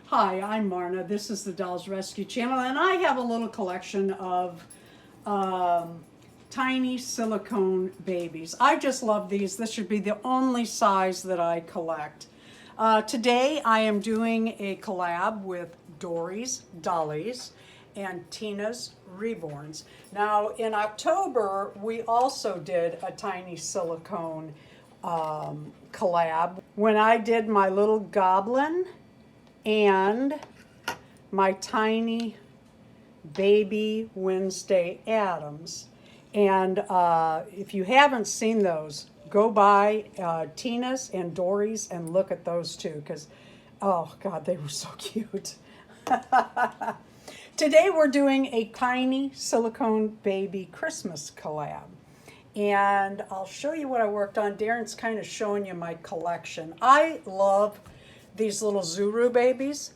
Hi, I'm Marna. This is the Dolls Rescue Channel, and I have a little collection of tiny silicone babies. I just love these. This should be the only size that I collect. Today I am doing a collab with Dory's Dolly's and Tina's Reborns. Now in October we also did a tiny silicone collab when I did my little goblin and my tiny baby Wednesday Addams. And if you haven't seen those, go by Tina's and Dory's and look at those two, because, oh God, they were so cute. Today we're doing a tiny silicone baby Christmas collab. And I'll show you what I worked on. Darren's kind of showing you my collection. I love these little Zuru babies.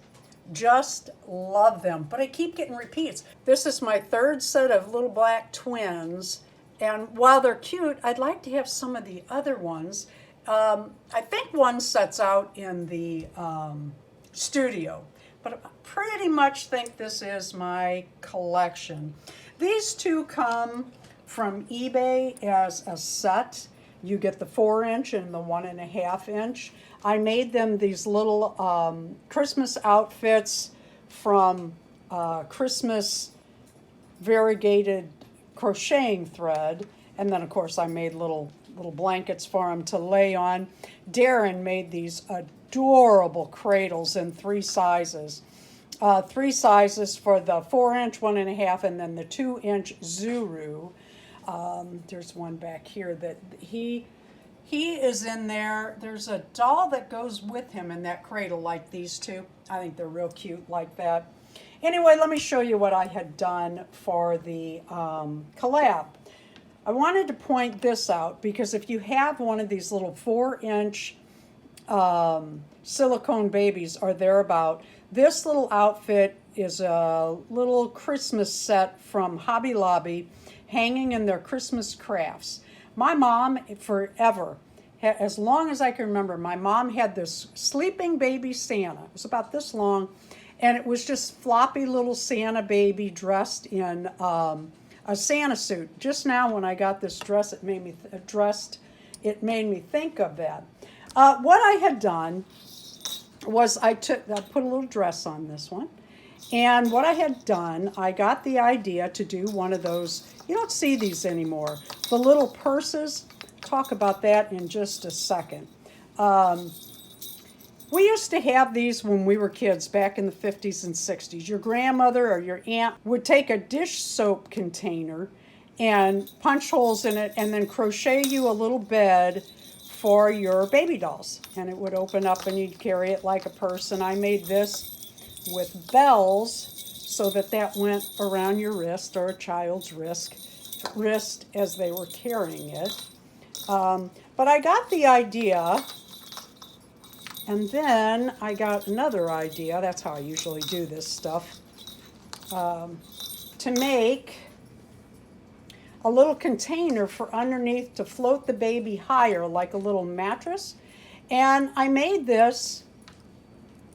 Just love them, but I keep getting repeats. This is my third set of little black twins, and while they're cute, I'd like to have some of the other ones. I think one set's out in the studio, but I pretty much think this is my collection. These two come from eBay as a set. You get the 4-inch and the 1.5-inch. I made them these little Christmas outfits from Christmas variegated crocheting thread. And then of course I made little blankets for them to lay on. Darren made these adorable cradles in 3 sizes. 3 sizes for the 4-inch, 1.5, and then the 2-inch Zuru. There's one back here that he is in there. There's a doll that goes with him in that cradle like these two. I think they're real cute like that. Anyway, let me show you what I had done for the collab. I wanted to point this out because if you have one of these little 4-inch silicone babies or thereabout, this little outfit is a little Christmas set from Hobby Lobby hanging in their Christmas crafts. My mom, forever, as long as I can remember, my mom had this sleeping baby Santa. It was about this long, and it was just floppy little Santa baby dressed in a Santa suit. Just now when I got this dress, it made me think of that. What I had done was I put a little dress on this one. And what I had done, I got the idea to do one of those, you don't see these anymore, the little purses. Talk about that in just a second. We used to have these when we were kids back in the 50s and 60s. Your grandmother or your aunt would take a dish soap container and punch holes in it and then crochet you a little bed for your baby dolls. And it would open up and you'd carry it like a purse. And I made this with bells so that went around your wrist or a child's wrist as they were carrying it. But I got the idea, and then I got another idea, that's how I usually do this stuff, to make a little container for underneath to float the baby higher like a little mattress. And I made this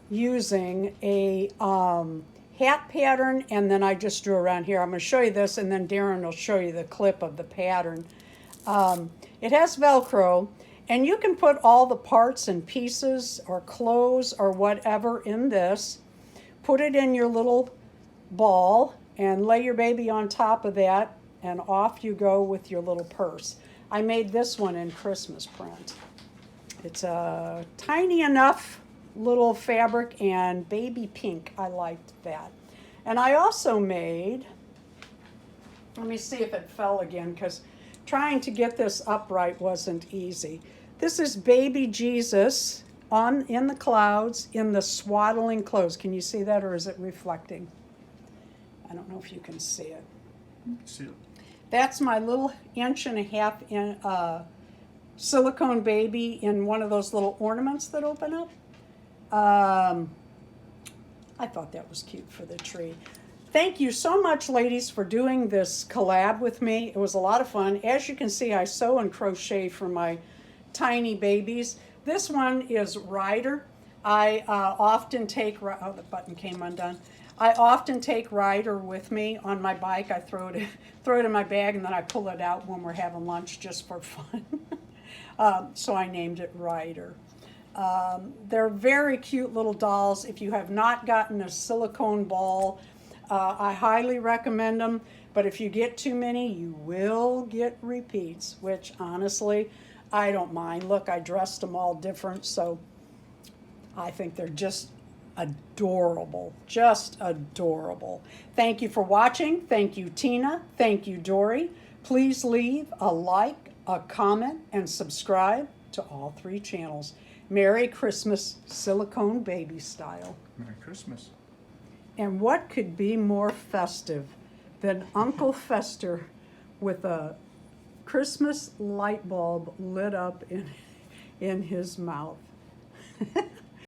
using a hat pattern, and then I just drew around here. I'm going to show you this, and then Darren will show you the clip of the pattern. It has Velcro, and you can put all the parts and pieces or clothes or whatever in this. Put it in your little ball and lay your baby on top of that, and off you go with your little purse. I made this one in Christmas print. It's a tiny enough little fabric and baby pink. I liked that. And I also made, let me see if it fell again, because trying to get this upright wasn't easy. This is baby Jesus in the clouds in the swaddling clothes. Can you see that, or is it reflecting? I don't know if you can see it. See it. That's my little 1.5-inch silicone baby in one of those little ornaments that open up. I thought that was cute for the tree. Thank you so much, ladies, for doing this collab with me. It was a lot of fun. As you can see, I sew and crochet for my tiny babies. This one is Ryder. I often take, oh, the button came undone. I often take Ryder with me on my bike. I throw it in my bag, and then I pull it out when we're having lunch just for fun. So I named it Ryder. They're very cute little dolls. If you have not gotten a silicone ball, I highly recommend them. But if you get too many, you will get repeats, which honestly, I don't mind. Look, I dressed them all different, so I think they're just adorable, just adorable. Thank you for watching. Thank you, Tina. Thank you, Dory. Please leave a like, a comment, and subscribe to all 3 channels. Merry Christmas, silicone baby style. Merry Christmas. And what could be more festive than Uncle Fester with a Christmas light bulb lit up in his mouth?